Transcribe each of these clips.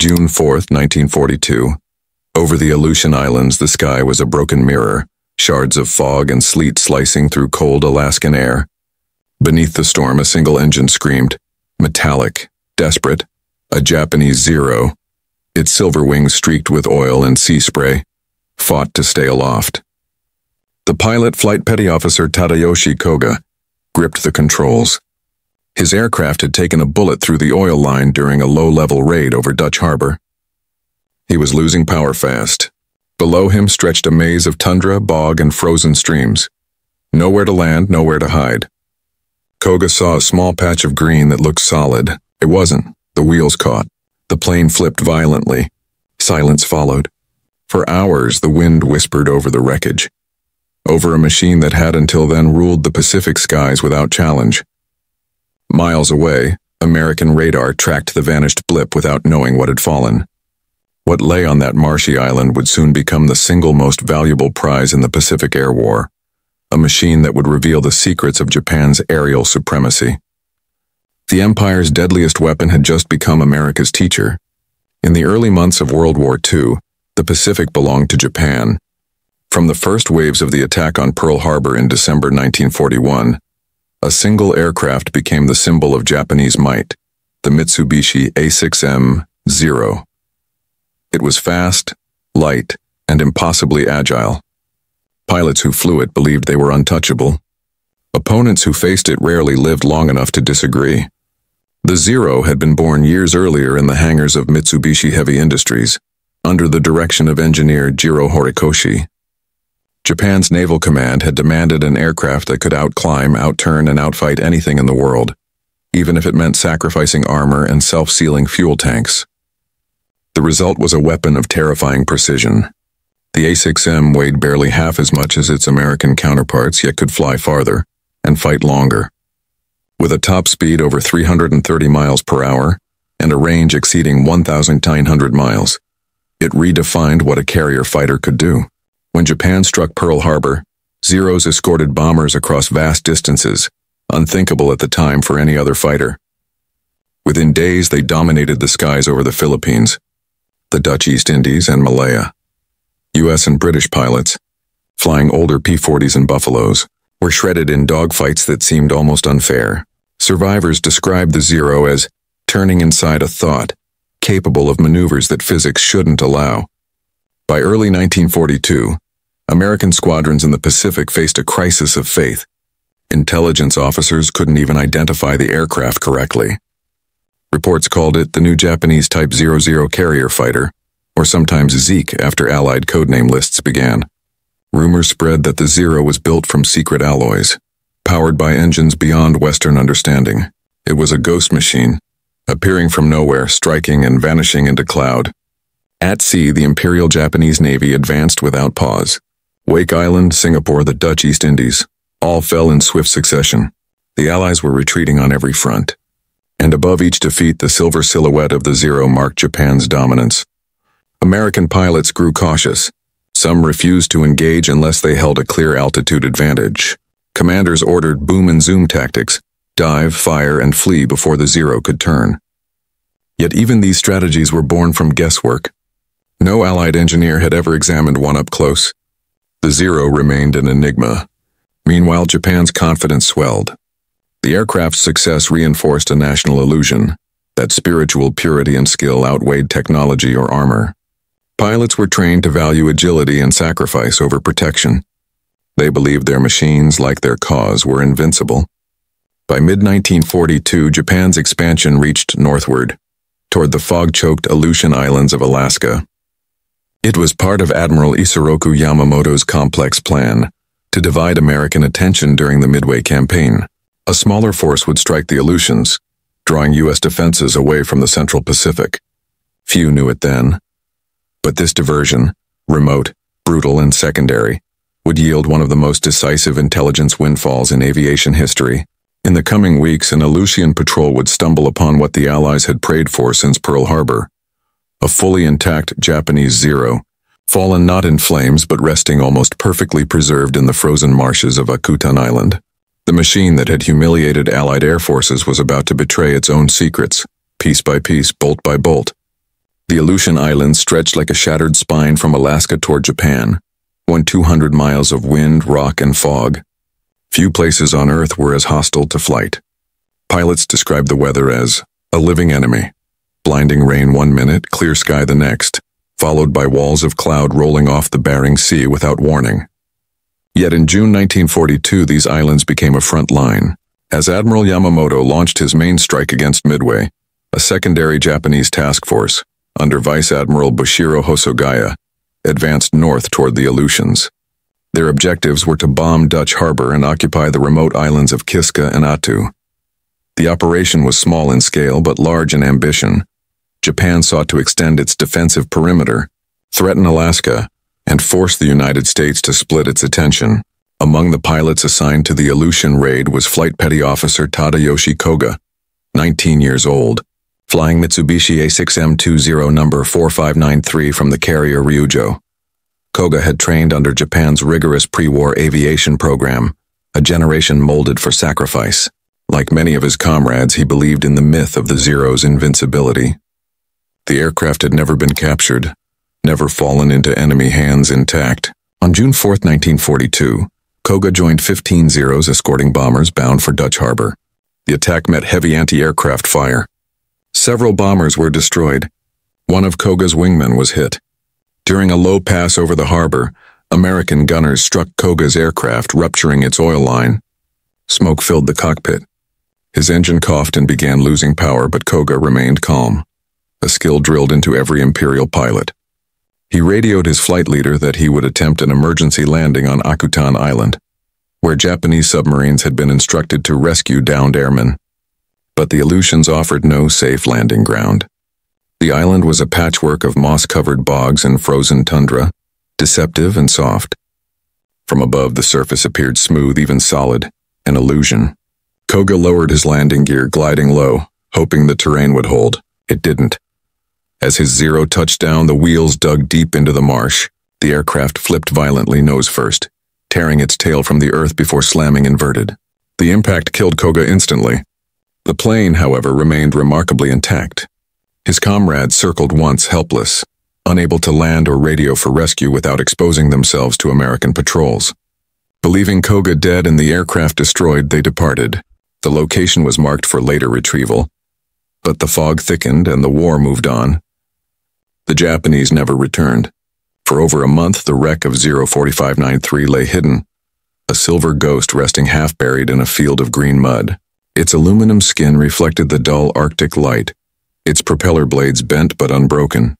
June 4, 1942. Over the Aleutian Islands, the sky was a broken mirror, shards of fog and sleet slicing through cold Alaskan air. Beneath the storm, a single engine screamed, metallic, desperate, a Japanese Zero. Its silver wings streaked with oil and sea spray, fought to stay aloft. The pilot, Flight Petty Officer Tadayoshi Koga, gripped the controls. His aircraft had taken a bullet through the oil line during a low-level raid over Dutch Harbor. He was losing power fast. Below him stretched a maze of tundra, bog, and frozen streams. Nowhere to land, nowhere to hide. Koga saw a small patch of green that looked solid. It wasn't. The wheels caught. The plane flipped violently. Silence followed. For hours, the wind whispered over the wreckage. Over a machine that had until then ruled the Pacific skies without challenge. Miles away, American radar tracked the vanished blip without knowing what had fallen. What lay on that marshy island would soon become the single most valuable prize in the Pacific Air War. A machine that would reveal the secrets of Japan's aerial supremacy. The Empire's deadliest weapon had just become America's teacher. In the early months of World War II, the Pacific belonged to Japan. From the first waves of the attack on Pearl Harbor in December 1941, a single aircraft became the symbol of Japanese might, the Mitsubishi A6M Zero. It was fast, light, and impossibly agile. Pilots who flew it believed they were untouchable. Opponents who faced it rarely lived long enough to disagree. The Zero had been born years earlier in the hangars of Mitsubishi Heavy Industries, under the direction of engineer Jiro Horikoshi. Japan's naval command had demanded an aircraft that could outclimb, outturn, and outfight anything in the world, even if it meant sacrificing armor and self-sealing fuel tanks. The result was a weapon of terrifying precision. The A6M weighed barely half as much as its American counterparts, yet could fly farther and fight longer. With a top speed over 330 miles per hour and a range exceeding 1,900 miles, it redefined what a carrier fighter could do. When Japan struck Pearl Harbor, Zeros escorted bombers across vast distances, unthinkable at the time for any other fighter. Within days, they dominated the skies over the Philippines, the Dutch East Indies, and Malaya. U.S. and British pilots, flying older P-40s and Buffaloes, were shredded in dogfights that seemed almost unfair. Survivors described the Zero as turning inside a thought, capable of maneuvers that physics shouldn't allow. By early 1942, American squadrons in the Pacific faced a crisis of faith. Intelligence officers couldn't even identify the aircraft correctly. Reports called it the new Japanese Type 00 carrier fighter, or sometimes Zeke after Allied codename lists began. Rumors spread that the Zero was built from secret alloys, powered by engines beyond Western understanding. It was a ghost machine, appearing from nowhere, striking and vanishing into cloud. At sea, the Imperial Japanese Navy advanced without pause. Wake Island, Singapore, the Dutch East Indies, all fell in swift succession. The Allies were retreating on every front. And above each defeat, the silver silhouette of the Zero marked Japan's dominance. American pilots grew cautious. Some refused to engage unless they held a clear altitude advantage. Commanders ordered boom and zoom tactics, dive, fire, and flee before the Zero could turn. Yet even these strategies were born from guesswork. No Allied engineer had ever examined one up close. The Zero remained an enigma. Meanwhile, Japan's confidence swelled. The aircraft's success reinforced a national illusion, that spiritual purity and skill outweighed technology or armor. Pilots were trained to value agility and sacrifice over protection. They believed their machines, like their cause, were invincible. By mid-1942, Japan's expansion reached northward, toward the fog-choked Aleutian Islands of Alaska. It was part of Admiral Isoroku Yamamoto's complex plan to divide American attention during the Midway Campaign. A smaller force would strike the Aleutians, drawing U.S. defenses away from the Central Pacific. Few knew it then. But this diversion, remote, brutal, and secondary, would yield one of the most decisive intelligence windfalls in aviation history. In the coming weeks, an Aleutian patrol would stumble upon what the Allies had prayed for since Pearl Harbor. A fully intact Japanese Zero, fallen not in flames but resting almost perfectly preserved in the frozen marshes of Akutan Island. The machine that had humiliated Allied air forces was about to betray its own secrets, piece by piece, bolt by bolt. The Aleutian Islands stretched like a shattered spine from Alaska toward Japan, 200 miles of wind, rock, and fog. Few places on Earth were as hostile to flight. Pilots described the weather as a living enemy. Blinding rain one minute, clear sky the next, followed by walls of cloud rolling off the Bering Sea without warning. Yet in June 1942, these islands became a front line. As Admiral Yamamoto launched his main strike against Midway, a secondary Japanese task force, under Vice Admiral Bushiro Hosogaya, advanced north toward the Aleutians. Their objectives were to bomb Dutch Harbor and occupy the remote islands of Kiska and Attu. The operation was small in scale but large in ambition. Japan sought to extend its defensive perimeter, threaten Alaska, and force the United States to split its attention. Among the pilots assigned to the Aleutian raid was Flight Petty Officer Tadayoshi Koga, 19 years old, flying Mitsubishi A6M20 number 4593 from the carrier Ryujo. Koga had trained under Japan's rigorous pre-war aviation program, a generation molded for sacrifice. Like many of his comrades, he believed in the myth of the Zero's invincibility. The aircraft had never been captured, never fallen into enemy hands intact. On June 4, 1942, Koga joined 15 Zeros escorting bombers bound for Dutch Harbor. The attack met heavy anti-aircraft fire. Several bombers were destroyed. One of Koga's wingmen was hit. During a low pass over the harbor, American gunners struck Koga's aircraft, rupturing its oil line. Smoke filled the cockpit. His engine coughed and began losing power, but Koga remained calm, a skill drilled into every Imperial pilot. He radioed his flight leader that he would attempt an emergency landing on Akutan Island, where Japanese submarines had been instructed to rescue downed airmen. But the Aleutians offered no safe landing ground. The island was a patchwork of moss-covered bogs and frozen tundra, deceptive and soft. From above, the surface appeared smooth, even solid, an illusion. Koga lowered his landing gear, gliding low, hoping the terrain would hold. It didn't. As his Zero touched down, the wheels dug deep into the marsh. The aircraft flipped violently nose first, tearing its tail from the earth before slamming inverted. The impact killed Koga instantly. The plane, however, remained remarkably intact. His comrades circled once, helpless, unable to land or radio for rescue without exposing themselves to American patrols. Believing Koga dead and the aircraft destroyed, they departed. The location was marked for later retrieval, but the fog thickened and the war moved on. The Japanese never returned. For over a month, the wreck of 04593 lay hidden, a silver ghost resting half-buried in a field of green mud. Its aluminum skin reflected the dull Arctic light, its propeller blades bent but unbroken.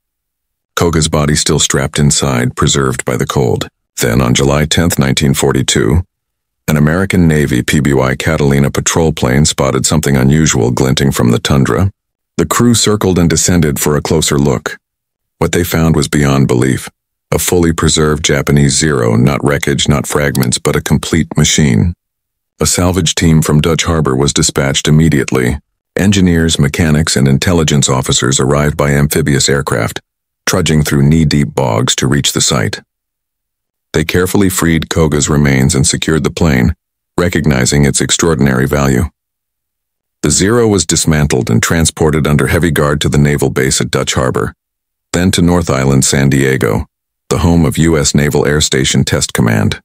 Koga's body still strapped inside, preserved by the cold. Then, on July 10, 1942, an American Navy PBY Catalina patrol plane spotted something unusual glinting from the tundra. The crew circled and descended for a closer look. What they found was beyond belief. A fully preserved Japanese Zero, not wreckage, not fragments, but a complete machine. A salvage team from Dutch Harbor was dispatched immediately. Engineers, mechanics, and intelligence officers arrived by amphibious aircraft, trudging through knee-deep bogs to reach the site. They carefully freed Koga's remains and secured the plane, recognizing its extraordinary value. The Zero was dismantled and transported under heavy guard to the naval base at Dutch Harbor, then to North Island, San Diego, the home of U.S. Naval Air Station Test Command.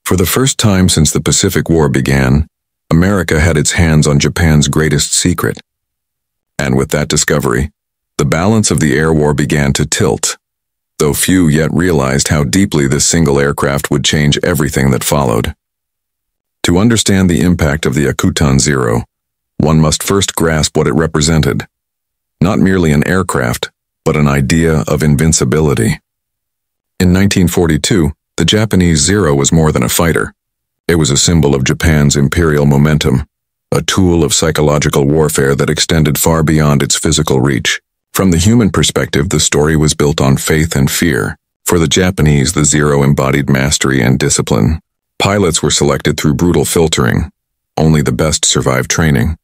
For the first time since the Pacific War began, America had its hands on Japan's greatest secret. And with that discovery, the balance of the air war began to tilt, though few yet realized how deeply this single aircraft would change everything that followed. To understand the impact of the Akutan Zero, one must first grasp what it represented. Not merely an aircraft, but an idea of invincibility. In 1942, the Japanese Zero was more than a fighter. It was a symbol of Japan's imperial momentum, a tool of psychological warfare that extended far beyond its physical reach. From the human perspective, the story was built on faith and fear. For the Japanese, the Zero embodied mastery and discipline. Pilots were selected through brutal filtering. Only the best survived training.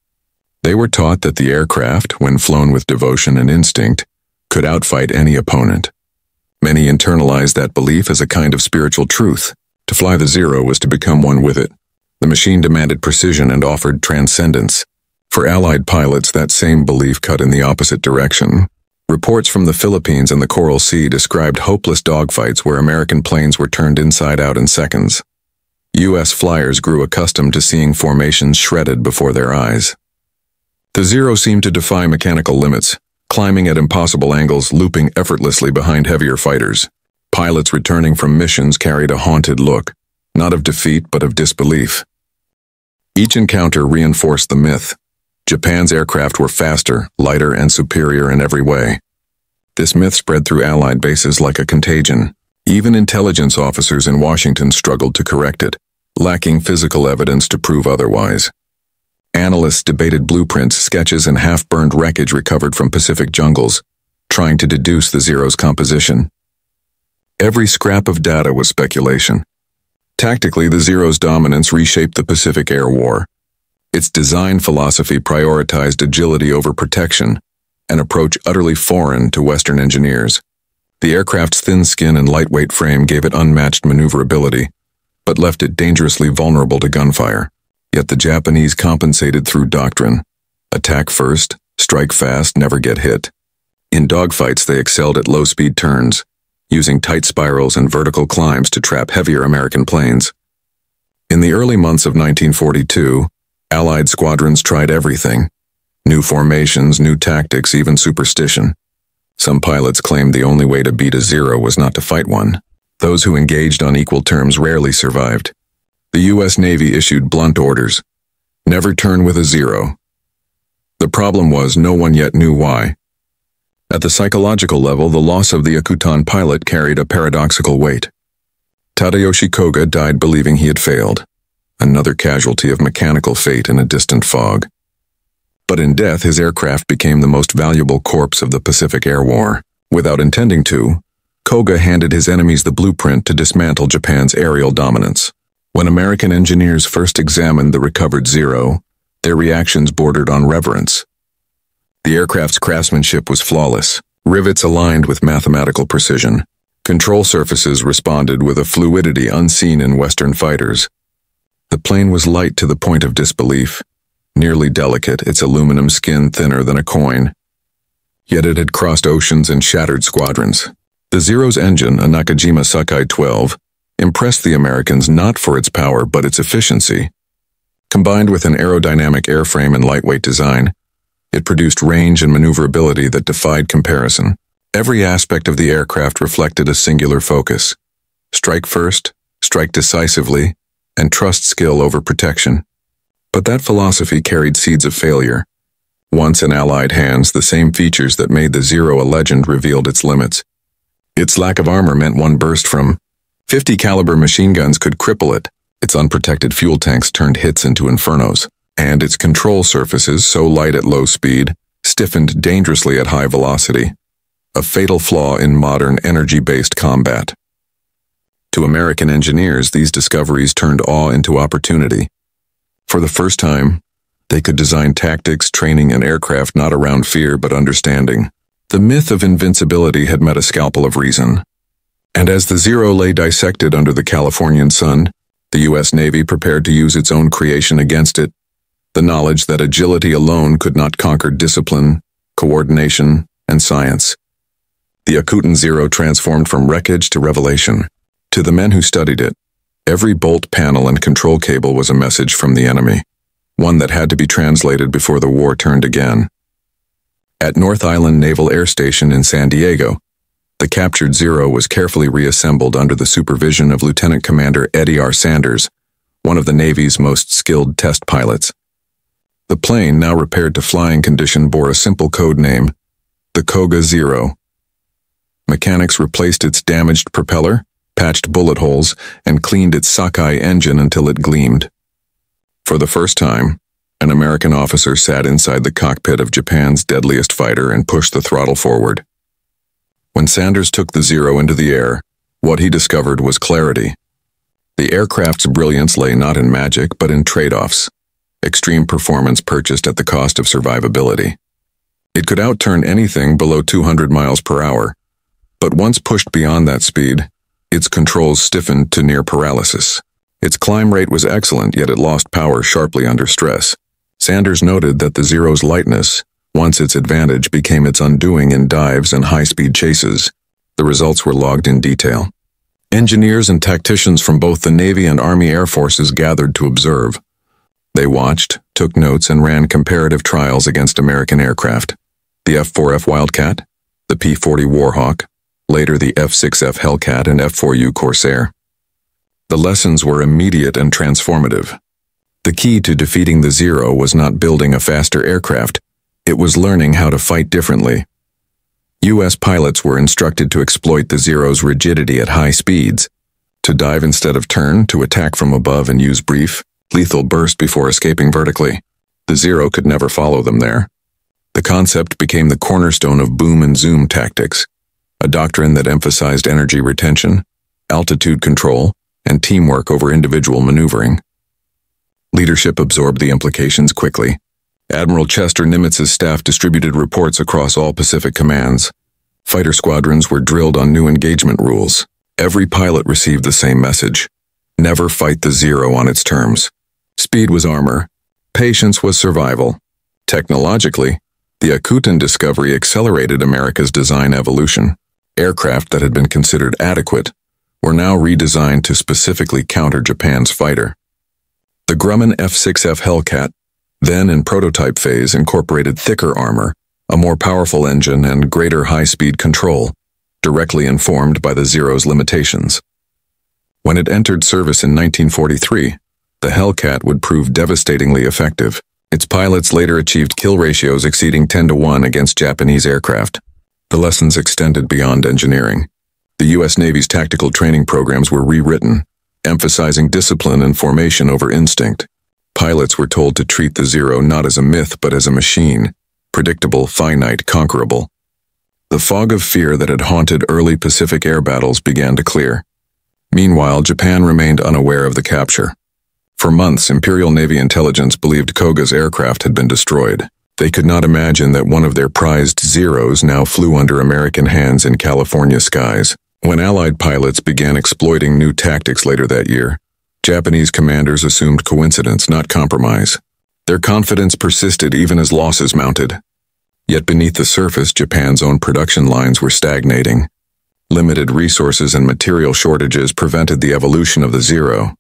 They were taught that the aircraft, when flown with devotion and instinct, could outfight any opponent. Many internalized that belief as a kind of spiritual truth. To fly the Zero was to become one with it. The machine demanded precision and offered transcendence. For Allied pilots, that same belief cut in the opposite direction. Reports from the Philippines and the Coral Sea described hopeless dogfights where American planes were turned inside out in seconds. U.S. flyers grew accustomed to seeing formations shredded before their eyes. The Zero seemed to defy mechanical limits, climbing at impossible angles, looping effortlessly behind heavier fighters. Pilots returning from missions carried a haunted look, not of defeat but of disbelief. Each encounter reinforced the myth. Japan's aircraft were faster, lighter, and superior in every way. This myth spread through Allied bases like a contagion. Even intelligence officers in Washington struggled to correct it, lacking physical evidence to prove otherwise. Analysts debated blueprints, sketches, and half-burned wreckage recovered from Pacific jungles, trying to deduce the Zero's composition. Every scrap of data was speculation. Tactically, the Zero's dominance reshaped the Pacific Air War. Its design philosophy prioritized agility over protection, an approach utterly foreign to Western engineers. The aircraft's thin skin and lightweight frame gave it unmatched maneuverability, but left it dangerously vulnerable to gunfire. Yet the Japanese compensated through doctrine. Attack first, strike fast, never get hit. In dogfights, they excelled at low-speed turns, using tight spirals and vertical climbs to trap heavier American planes. In the early months of 1942, Allied squadrons tried everything. New formations, new tactics, even superstition. Some pilots claimed the only way to beat a Zero was not to fight one. Those who engaged on equal terms rarely survived. The U.S. Navy issued blunt orders. Never turn with a Zero. The problem was no one yet knew why. At the psychological level, the loss of the Akutan pilot carried a paradoxical weight. Tadayoshi Koga died believing he had failed. Another casualty of mechanical fate in a distant fog. But in death, his aircraft became the most valuable corpse of the Pacific Air War. Without intending to, Koga handed his enemies the blueprint to dismantle Japan's aerial dominance. When American engineers first examined the recovered Zero, their reactions bordered on reverence. The aircraft's craftsmanship was flawless, rivets aligned with mathematical precision. Control surfaces responded with a fluidity unseen in Western fighters. The plane was light to the point of disbelief, nearly delicate, its aluminum skin thinner than a coin. Yet it had crossed oceans and shattered squadrons. The Zero's engine, a Nakajima Sakai 12, impressed the Americans not for its power but its efficiency. Combined with an aerodynamic airframe and lightweight design, it produced range and maneuverability that defied comparison. Every aspect of the aircraft reflected a singular focus. Strike first, strike decisively, and trust skill over protection. But that philosophy carried seeds of failure. Once in Allied hands, the same features that made the Zero a legend revealed its limits. Its lack of armor meant one burst from .50 caliber machine guns could cripple it. Its unprotected fuel tanks turned hits into infernos. And its control surfaces, so light at low speed, stiffened dangerously at high velocity. A fatal flaw in modern energy-based combat. To American engineers, these discoveries turned awe into opportunity. For the first time, they could design tactics, training, and aircraft not around fear but understanding. The myth of invincibility had met a scalpel of reason. And as the Zero lay dissected under the Californian sun, the U.S. Navy prepared to use its own creation against it. The knowledge that agility alone could not conquer discipline, coordination, and science. The Akutan Zero transformed from wreckage to revelation. To the men who studied it, every bolt, panel, and control cable was a message from the enemy, one that had to be translated before the war turned again. At North Island Naval Air Station in San Diego, the captured Zero was carefully reassembled under the supervision of Lieutenant Commander Eddie R. Sanders, one of the Navy's most skilled test pilots. The plane, now repaired to flying condition, bore a simple code name, the Koga Zero. Mechanics replaced its damaged propeller, patched bullet holes, and cleaned its Sakai engine until it gleamed. For the first time, an American officer sat inside the cockpit of Japan's deadliest fighter and pushed the throttle forward. When Sanders took the Zero into the air, what he discovered was clarity. The aircraft's brilliance lay not in magic, but in trade-offs. Extreme performance purchased at the cost of survivability. It could outturn anything below 200 miles per hour, but once pushed beyond that speed, its controls stiffened to near paralysis. Its climb rate was excellent, yet it lost power sharply under stress. Sanders noted that the Zero's lightness, Once its advantage became its undoing in dives and high-speed chases. The results were logged in detail. Engineers and tacticians from both the Navy and Army Air Forces gathered to observe. They watched, took notes, and ran comparative trials against American aircraft. The F-4F Wildcat, the P-40 Warhawk, later the F-6F Hellcat and F-4U Corsair. The lessons were immediate and transformative. The key to defeating the Zero was not building a faster aircraft, it was learning how to fight differently. U.S. pilots were instructed to exploit the Zero's rigidity at high speeds, to dive instead of turn, to attack from above and use brief, lethal burst before escaping vertically. The Zero could never follow them there. The concept became the cornerstone of boom and zoom tactics, a doctrine that emphasized energy retention, altitude control, and teamwork over individual maneuvering. Leadership absorbed the implications quickly. Admiral Chester Nimitz's staff distributed reports across all Pacific commands. Fighter squadrons were drilled on new engagement rules. Every pilot received the same message: never fight the Zero on its terms. Speed was armor. Patience was survival. Technologically, the Akutan discovery accelerated America's design evolution. Aircraft that had been considered adequate were now redesigned to specifically counter Japan's fighter. The Grumman F-6F Hellcat, then in prototype phase, incorporated thicker armor, a more powerful engine, and greater high-speed control, directly informed by the Zero's limitations. When it entered service in 1943, the Hellcat would prove devastatingly effective. Its pilots later achieved kill ratios exceeding 10-to-1 against Japanese aircraft. The lessons extended beyond engineering. The U.S. Navy's tactical training programs were rewritten, emphasizing discipline and formation over instinct. Pilots were told to treat the Zero not as a myth but as a machine, predictable, finite, conquerable. The fog of fear that had haunted early Pacific air battles began to clear. Meanwhile, Japan remained unaware of the capture. For months, Imperial Navy intelligence believed Koga's aircraft had been destroyed. They could not imagine that one of their prized Zeros now flew under American hands in California skies. When Allied pilots began exploiting new tactics later that year, Japanese commanders assumed coincidence, not compromise. Their confidence persisted even as losses mounted. Yet beneath the surface, Japan's own production lines were stagnating. Limited resources and material shortages prevented the evolution of the Zero.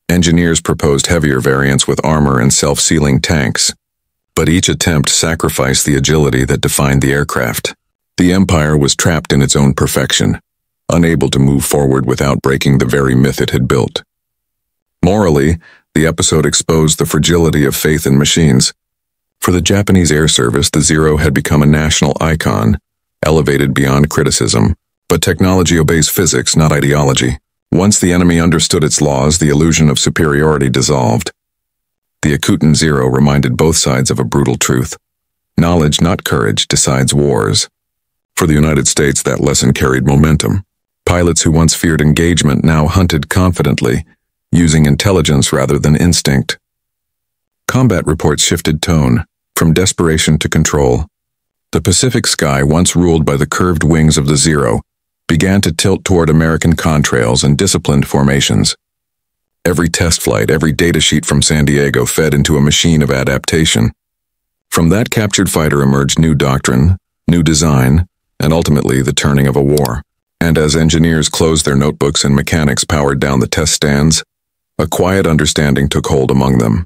Engineers proposed heavier variants with armor and self-sealing tanks, but each attempt sacrificed the agility that defined the aircraft. The Empire was trapped in its own perfection, unable to move forward without breaking the very myth it had built. Morally, the episode exposed the fragility of faith in machines. For the Japanese Air Service, the Zero had become a national icon, elevated beyond criticism. But technology obeys physics, not ideology. Once the enemy understood its laws, the illusion of superiority dissolved. The Akutan Zero reminded both sides of a brutal truth. Knowledge, not courage, decides wars. For the United States, that lesson carried momentum. Pilots who once feared engagement now hunted confidently, using intelligence rather than instinct. Combat reports shifted tone, from desperation to control. The Pacific sky, once ruled by the curved wings of the Zero, began to tilt toward American contrails and disciplined formations. Every test flight, every datasheet from San Diego fed into a machine of adaptation. From that captured fighter emerged new doctrine, new design, and ultimately the turning of a war. And as engineers closed their notebooks and mechanics powered down the test stands, a quiet understanding took hold among them.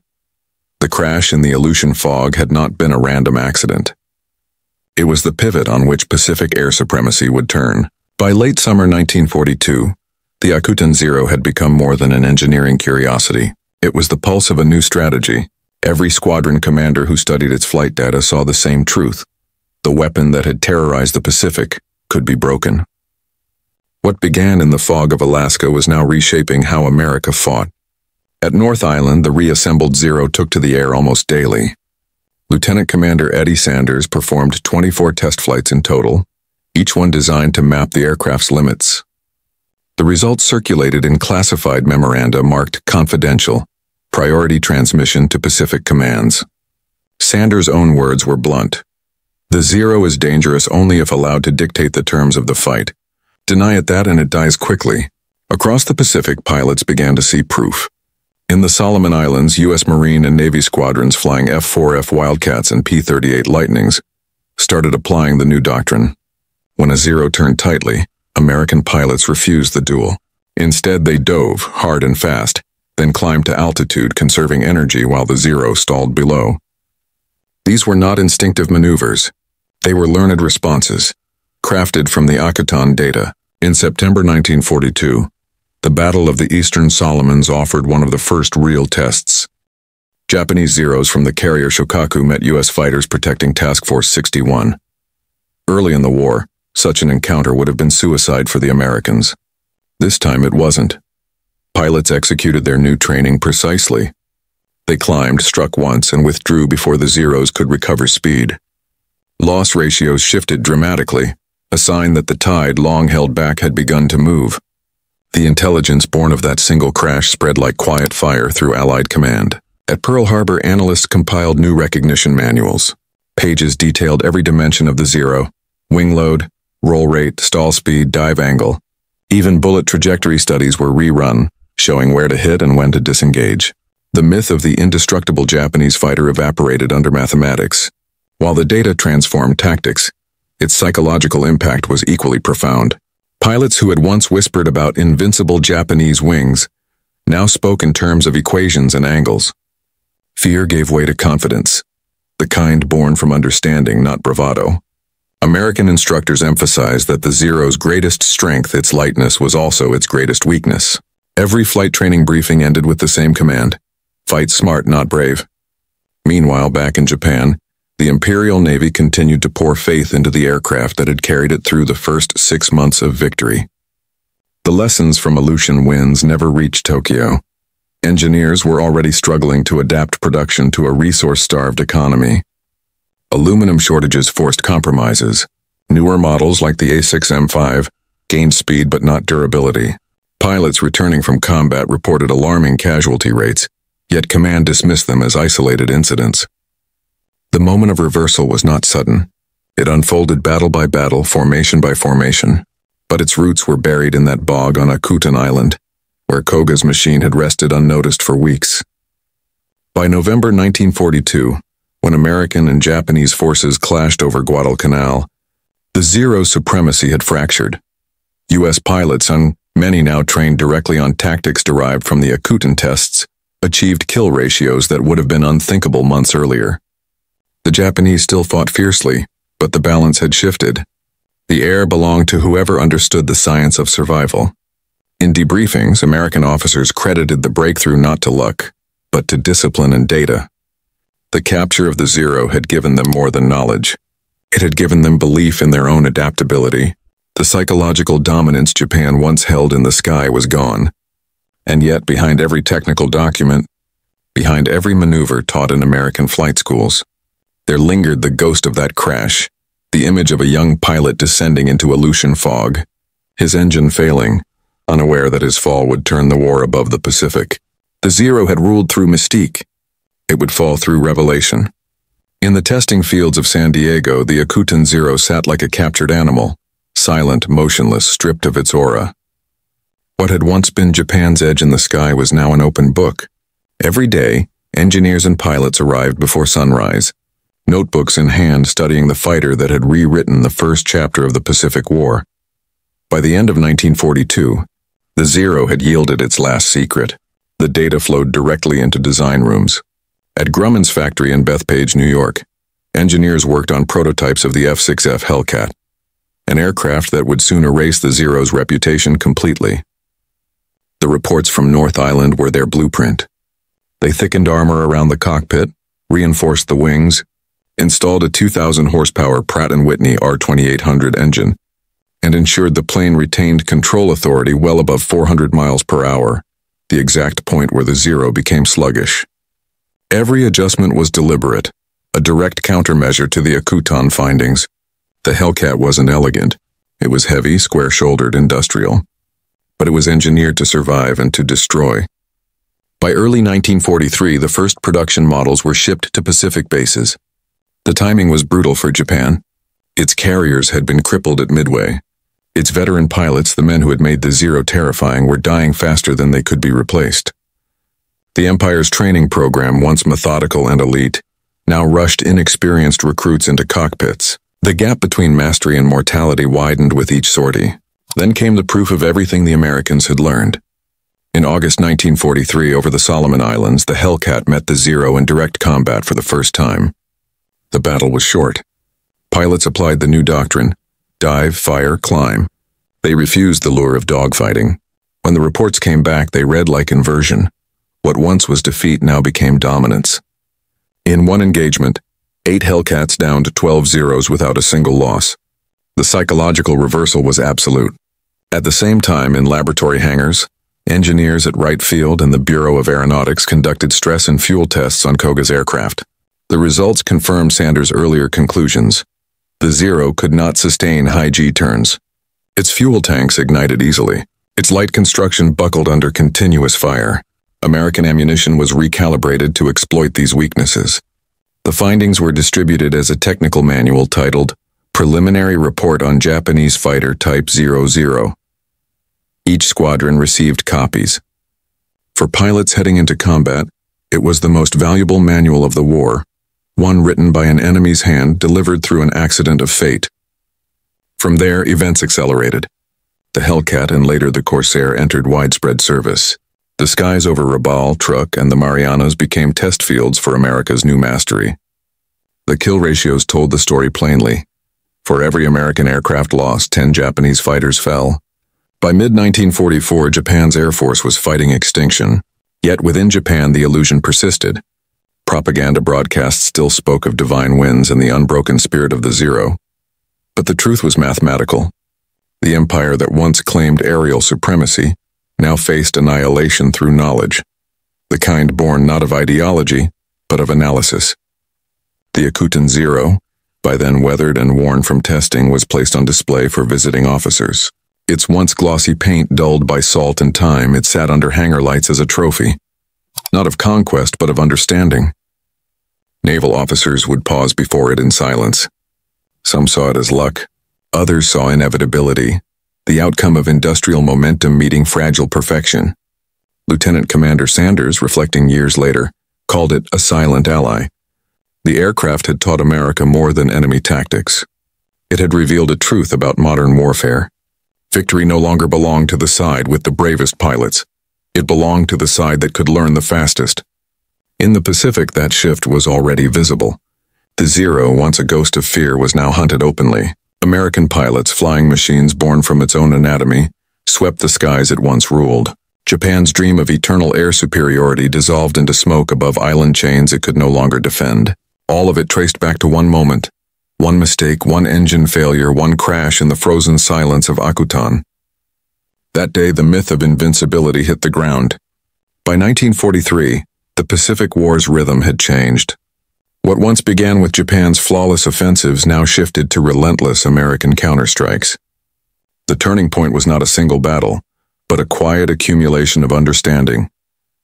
The crash in the Aleutian fog had not been a random accident. It was the pivot on which Pacific air supremacy would turn. By late summer 1942, the Akutan Zero had become more than an engineering curiosity. It was the pulse of a new strategy. Every squadron commander who studied its flight data saw the same truth. The weapon that had terrorized the Pacific could be broken. What began in the fog of Alaska was now reshaping how America fought. At North Island, the reassembled Zero took to the air almost daily. Lieutenant Commander Eddie Sanders performed 24 test flights in total, each one designed to map the aircraft's limits. The results circulated in classified memoranda marked confidential, priority transmission to Pacific commands. Sanders' own words were blunt. The Zero is dangerous only if allowed to dictate the terms of the fight. Deny it that and it dies quickly. Across the Pacific, pilots began to see proof. In the Solomon Islands, U.S. Marine and Navy squadrons flying F-4F Wildcats and P-38 Lightnings started applying the new doctrine. When a Zero turned tightly, American pilots refused the duel. Instead, they dove, hard and fast, then climbed to altitude, conserving energy while the Zero stalled below. These were not instinctive maneuvers. They were learned responses, crafted from the Akutan data. In September 1942, the Battle of the Eastern Solomons offered one of the first real tests. Japanese Zeros from the carrier Shokaku met U.S. fighters protecting Task Force 61. Early in the war, such an encounter would have been suicide for the Americans. This time it wasn't. Pilots executed their new training precisely. They climbed, struck once, and withdrew before the Zeros could recover speed. Loss ratios shifted dramatically, a sign that the tide long held back had begun to move. The intelligence born of that single crash spread like quiet fire through Allied command. At Pearl Harbor, analysts compiled new recognition manuals. Pages detailed every dimension of the Zero: wing load, roll rate, stall speed, dive angle. Even bullet trajectory studies were rerun, showing where to hit and when to disengage. The myth of the indestructible Japanese fighter evaporated under mathematics. While the data transformed tactics, its psychological impact was equally profound. Pilots who had once whispered about invincible Japanese wings now spoke in terms of equations and angles. Fear gave way to confidence, the kind born from understanding, not bravado. American instructors emphasized that the Zero's greatest strength, its lightness, was also its greatest weakness. Every flight training briefing ended with the same command: fight smart, not brave. Meanwhile, back in Japan, the Imperial Navy continued to pour faith into the aircraft that had carried it through the first 6 months of victory. The lessons from Aleutian winds never reached Tokyo. Engineers were already struggling to adapt production to a resource-starved economy. Aluminum shortages forced compromises. Newer models like the A6M5 gained speed but not durability. Pilots returning from combat reported alarming casualty rates, yet command dismissed them as isolated incidents. The moment of reversal was not sudden. It unfolded battle by battle, formation by formation. But its roots were buried in that bog on Akutan Island, where Koga's machine had rested unnoticed for weeks. By November 1942, when American and Japanese forces clashed over Guadalcanal, the Zero supremacy had fractured. U.S. pilots, many now trained directly on tactics derived from the Akutan tests, achieved kill ratios that would have been unthinkable months earlier. The Japanese still fought fiercely, but the balance had shifted. The air belonged to whoever understood the science of survival. In debriefings, American officers credited the breakthrough not to luck, but to discipline and data. The capture of the Zero had given them more than knowledge. It had given them belief in their own adaptability. The psychological dominance Japan once held in the sky was gone. And yet, behind every technical document, behind every maneuver taught in American flight schools, there lingered the ghost of that crash, the image of a young pilot descending into Aleutian fog, his engine failing, unaware that his fall would turn the war above the Pacific. The Zero had ruled through mystique. It would fall through revelation. In the testing fields of San Diego, the Akutan Zero sat like a captured animal, silent, motionless, stripped of its aura. What had once been Japan's edge in the sky was now an open book. Every day, engineers and pilots arrived before sunrise, notebooks in hand studying the fighter that had rewritten the first chapter of the Pacific War. By the end of 1942, the Zero had yielded its last secret. The data flowed directly into design rooms. At Grumman's factory in Bethpage, New York, engineers worked on prototypes of the F-6F Hellcat, an aircraft that would soon erase the Zero's reputation completely. The reports from North Island were their blueprint. They thickened armor around the cockpit, reinforced the wings, installed a 2,000-horsepower Pratt & Whitney R2800 engine, and ensured the plane retained control authority well above 400 miles per hour, the exact point where the Zero became sluggish. Every adjustment was deliberate, a direct countermeasure to the Akutan findings. The Hellcat wasn't elegant. It was heavy, square-shouldered, industrial. But it was engineered to survive and to destroy. By early 1943, the first production models were shipped to Pacific bases. The timing was brutal for Japan. Its carriers had been crippled at Midway. Its veteran pilots, the men who had made the Zero terrifying, were dying faster than they could be replaced. The Empire's training program, once methodical and elite, now rushed inexperienced recruits into cockpits. The gap between mastery and mortality widened with each sortie. Then came the proof of everything the Americans had learned. In August 1943, over the Solomon Islands, the Hellcat met the Zero in direct combat for the first time. The battle was short. Pilots applied the new doctrine: dive, fire, climb. They refused the lure of dogfighting. When the reports came back, they read like inversion. What once was defeat now became dominance. In one engagement, 8 Hellcats downed 12 Zeros without a single loss. The psychological reversal was absolute. At the same time, in laboratory hangars, engineers at Wright Field and the Bureau of Aeronautics conducted stress and fuel tests on Koga's aircraft. The results confirmed Sanders' earlier conclusions. The Zero could not sustain high G turns. Its fuel tanks ignited easily. Its light construction buckled under continuous fire. American ammunition was recalibrated to exploit these weaknesses. The findings were distributed as a technical manual titled Preliminary Report on Japanese Fighter Type 00. Each squadron received copies. For pilots heading into combat, it was the most valuable manual of the war, one written by an enemy's hand delivered through an accident of fate. From there, events accelerated. The Hellcat and later the Corsair entered widespread service. The skies over Rabaul, Truk, and the Marianas became test fields for America's new mastery. The kill ratios told the story plainly. For every American aircraft lost, 10 Japanese fighters fell. By mid-1944, Japan's Air Force was fighting extinction. Yet within Japan, the illusion persisted. Propaganda broadcasts still spoke of divine winds and the unbroken spirit of the Zero. But the truth was mathematical. The empire that once claimed aerial supremacy now faced annihilation through knowledge, the kind born not of ideology, but of analysis. The Akutan Zero, by then weathered and worn from testing, was placed on display for visiting officers. Its once glossy paint dulled by salt and time, it sat under hangar lights as a trophy, not of conquest but of understanding. Naval officers would pause before it in silence. Some saw it as luck, others saw inevitability, the outcome of industrial momentum meeting fragile perfection. Lieutenant Commander Sanders, reflecting years later, called it a silent ally. The aircraft had taught America more than enemy tactics. It had revealed a truth about modern warfare. Victory no longer belonged to the side with the bravest pilots. It belonged to the side that could learn the fastest. In the Pacific, that shift was already visible. The Zero, once a ghost of fear, was now hunted openly. American pilots, flying machines born from its own anatomy, swept the skies it once ruled. Japan's dream of eternal air superiority dissolved into smoke above island chains it could no longer defend. All of it traced back to one moment. One mistake, one engine failure, one crash in the frozen silence of Akutan. That day, the myth of invincibility hit the ground. By 1943, the Pacific War's rhythm had changed. What once began with Japan's flawless offensives now shifted to relentless American counterstrikes. The turning point was not a single battle, but a quiet accumulation of understanding,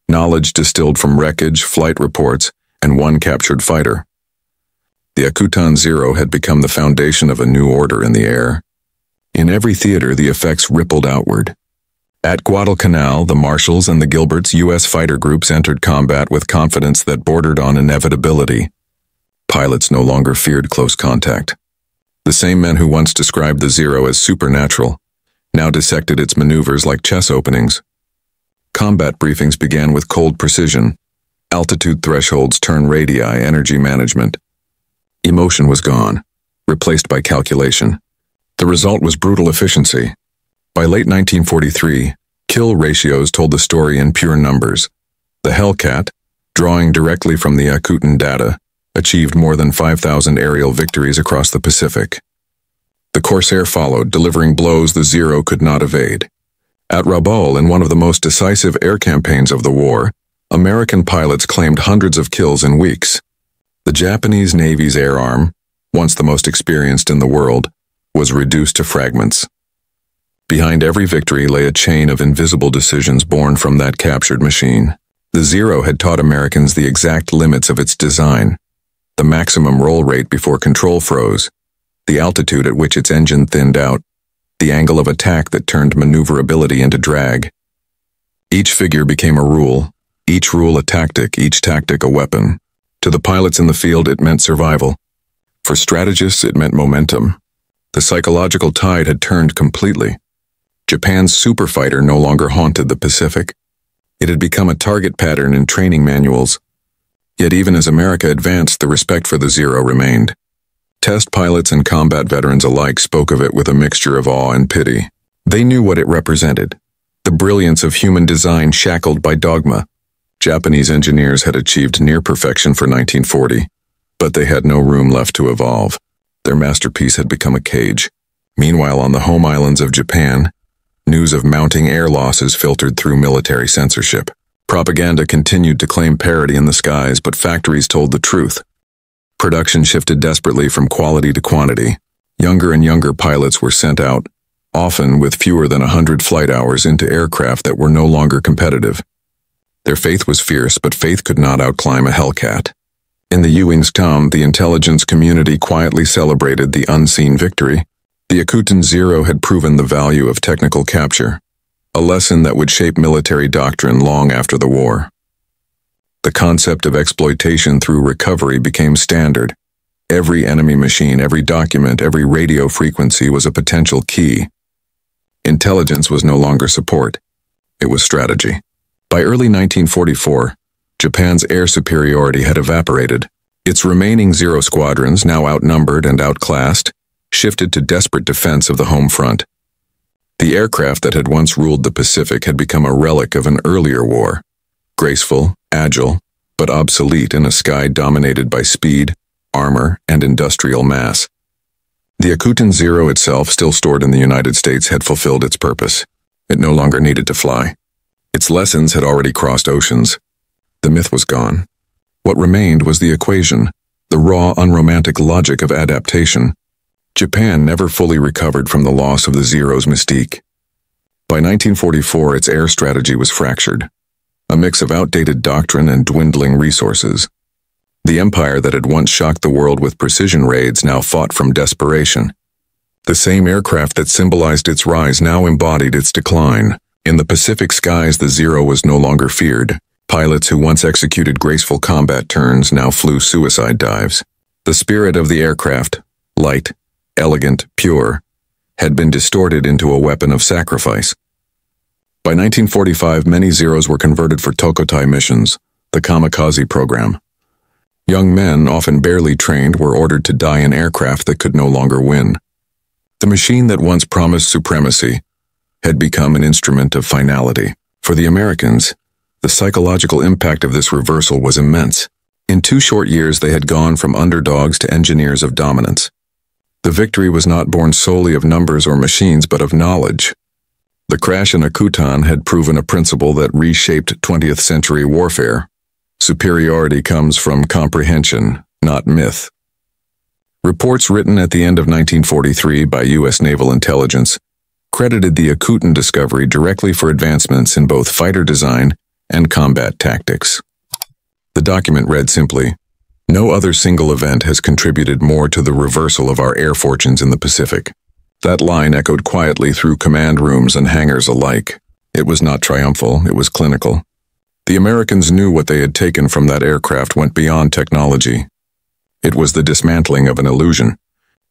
knowledge distilled from wreckage, flight reports, and one captured fighter. The Akutan Zero had become the foundation of a new order in the air. In every theater, the effects rippled outward. At Guadalcanal, the Marshalls and the Gilberts, U.S. fighter groups entered combat with confidence that bordered on inevitability. Pilots no longer feared close contact. The same men who once described the Zero as supernatural now dissected its maneuvers like chess openings. Combat briefings began with cold precision. Altitude thresholds, turn radii, energy management. Emotion was gone, replaced by calculation. The result was brutal efficiency. By late 1943, kill ratios told the story in pure numbers. The Hellcat, drawing directly from the Akutan data, achieved more than 5,000 aerial victories across the Pacific. The Corsair followed, delivering blows the Zero could not evade. At Rabaul, in one of the most decisive air campaigns of the war, American pilots claimed hundreds of kills in weeks. The Japanese Navy's air arm, once the most experienced in the world, was reduced to fragments. Behind every victory lay a chain of invisible decisions born from that captured machine. The Zero had taught Americans the exact limits of its design. The maximum roll rate before control froze, the altitude at which its engine thinned out, the angle of attack that turned maneuverability into drag. Each figure became a rule, each rule a tactic, each tactic a weapon. To the pilots in the field, it meant survival. For strategists, it meant momentum. The psychological tide had turned completely. Japan's superfighter no longer haunted the Pacific. It had become a target pattern in training manuals. Yet even as America advanced, the respect for the Zero remained. Test pilots and combat veterans alike spoke of it with a mixture of awe and pity. They knew what it represented, the brilliance of human design shackled by dogma. Japanese engineers had achieved near perfection for 1940, but they had no room left to evolve. Their masterpiece had become a cage. Meanwhile, on the home islands of Japan, news of mounting air losses filtered through military censorship. Propaganda continued to claim parity in the skies, but factories told the truth. Production shifted desperately from quality to quantity. Younger and younger pilots were sent out, often with fewer than 100 flight hours, into aircraft that were no longer competitive. Their faith was fierce, but faith could not outclimb a Hellcat. In the U-wing's tom, the intelligence community quietly celebrated the unseen victory. The Akutan Zero had proven the value of technical capture, a lesson that would shape military doctrine long after the war. The concept of exploitation through recovery became standard. Every enemy machine, every document, every radio frequency was a potential key. Intelligence was no longer support. It was strategy. By early 1944, Japan's air superiority had evaporated. Its remaining Zero squadrons, now outnumbered and outclassed, shifted to desperate defense of the home front. The aircraft that had once ruled the Pacific had become a relic of an earlier war, graceful, agile, but obsolete in a sky dominated by speed, armor, and industrial mass. The Akutan Zero itself, still stored in the United States, had fulfilled its purpose. It no longer needed to fly. Its lessons had already crossed oceans. The myth was gone. What remained was the equation, the raw, unromantic logic of adaptation. Japan never fully recovered from the loss of the Zero's mystique. By 1944, its air strategy was fractured, a mix of outdated doctrine and dwindling resources. The empire that had once shocked the world with precision raids now fought from desperation. The same aircraft that symbolized its rise now embodied its decline. In the Pacific skies, the Zero was no longer feared. Pilots who once executed graceful combat turns now flew suicide dives. The spirit of the aircraft, light, elegant, pure, had been distorted into a weapon of sacrifice. By 1945, many Zeros were converted for Tokotai missions, the kamikaze program. Young men, often barely trained, were ordered to die in aircraft that could no longer win. The machine that once promised supremacy had become an instrument of finality. For the Americans, the psychological impact of this reversal was immense. In 2 short years, they had gone from underdogs to engineers of dominance. The victory was not born solely of numbers or machines, but of knowledge. The crash in Akutan had proven a principle that reshaped 20th century warfare. Superiority comes from comprehension, not myth. Reports written at the end of 1943 by U.S. Naval Intelligence credited the Akutan discovery directly for advancements in both fighter design and combat tactics. The document read simply, "No other single event has contributed more to the reversal of our air fortunes in the Pacific." That line echoed quietly through command rooms and hangars alike. It was not triumphal, it was clinical. The Americans knew what they had taken from that aircraft went beyond technology. It was the dismantling of an illusion.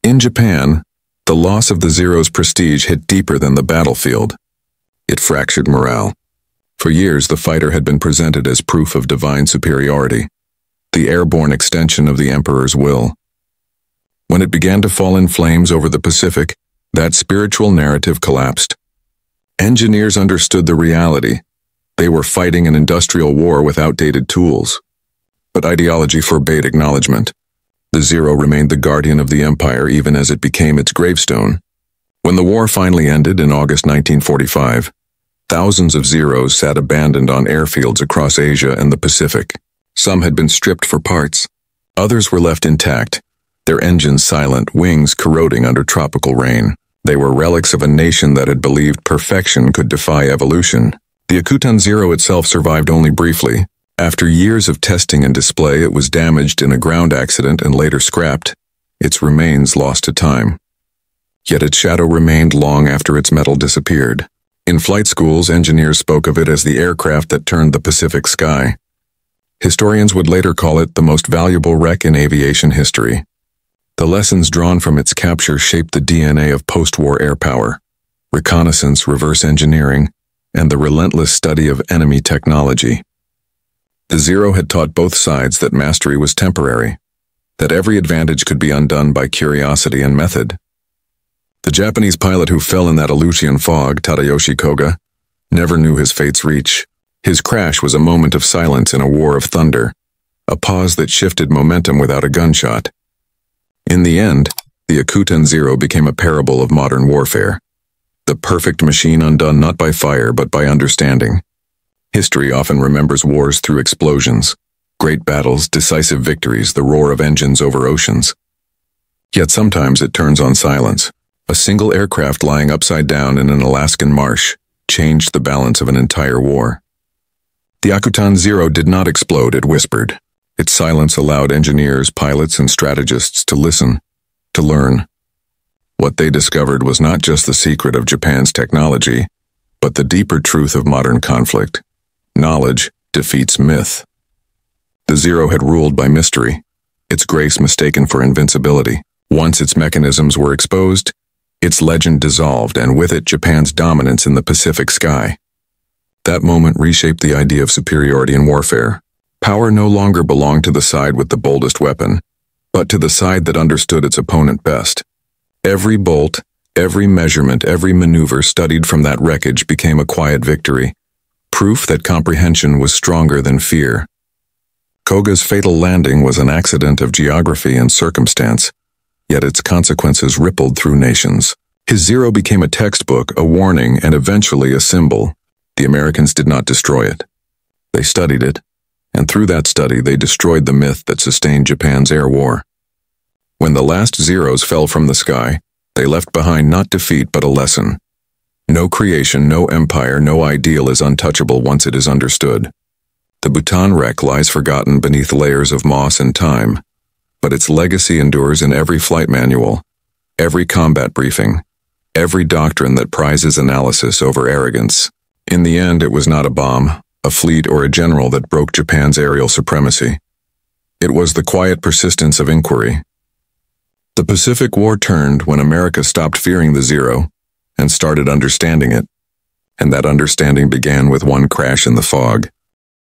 In Japan, the loss of the Zero's prestige hit deeper than the battlefield. It fractured morale. For years, the fighter had been presented as proof of divine superiority, the airborne extension of the Emperor's will. When it began to fall in flames over the Pacific, that spiritual narrative collapsed. Engineers understood the reality. They were fighting an industrial war with outdated tools. But ideology forbade acknowledgement. The Zero remained the guardian of the empire even as it became its gravestone. When the war finally ended in August 1945, thousands of Zeros sat abandoned on airfields across Asia and the Pacific. Some had been stripped for parts. Others were left intact, their engines silent, wings corroding under tropical rain. They were relics of a nation that had believed perfection could defy evolution. The Akutan Zero itself survived only briefly. After years of testing and display, it was damaged in a ground accident and later scrapped, its remains lost to time. Yet its shadow remained long after its metal disappeared. In flight schools, engineers spoke of it as the aircraft that turned the Pacific sky. Historians would later call it the most valuable wreck in aviation history. The lessons drawn from its capture shaped the DNA of post-war air power, reconnaissance, reverse engineering, and the relentless study of enemy technology. The Zero had taught both sides that mastery was temporary, that every advantage could be undone by curiosity and method. The Japanese pilot who fell in that Aleutian fog, Tadayoshi Koga, never knew his fate's reach. His crash was a moment of silence in a war of thunder, a pause that shifted momentum without a gunshot. In the end, the Akutan Zero became a parable of modern warfare, the perfect machine undone not by fire but by understanding. History often remembers wars through explosions, great battles, decisive victories, the roar of engines over oceans. Yet sometimes it turns on silence. A single aircraft lying upside down in an Alaskan marsh changed the balance of an entire war. The Akutan Zero did not explode, it whispered. Its silence allowed engineers, pilots, and strategists to listen, to learn. What they discovered was not just the secret of Japan's technology, but the deeper truth of modern conflict. Knowledge defeats myth. The Zero had ruled by mystery, its grace mistaken for invincibility. Once its mechanisms were exposed, its legend dissolved, and with it Japan's dominance in the Pacific sky. That moment reshaped the idea of superiority in warfare. Power no longer belonged to the side with the boldest weapon, but to the side that understood its opponent best. Every bolt, every measurement, every maneuver studied from that wreckage became a quiet victory, proof that comprehension was stronger than fear. Koga's fatal landing was an accident of geography and circumstance, yet its consequences rippled through nations. His Zero became a textbook, a warning, and eventually a symbol. The Americans did not destroy it. They studied it, and through that study they destroyed the myth that sustained Japan's air war. When the last Zeros fell from the sky, they left behind not defeat but a lesson. No creation, no empire, no ideal is untouchable once it is understood. The Bhutan wreck lies forgotten beneath layers of moss and time, but its legacy endures in every flight manual, every combat briefing, every doctrine that prizes analysis over arrogance. In the end, it was not a bomb, a fleet, or a general that broke Japan's aerial supremacy. It was the quiet persistence of inquiry. The Pacific War turned when America stopped fearing the Zero and started understanding it, and that understanding began with one crash in the fog.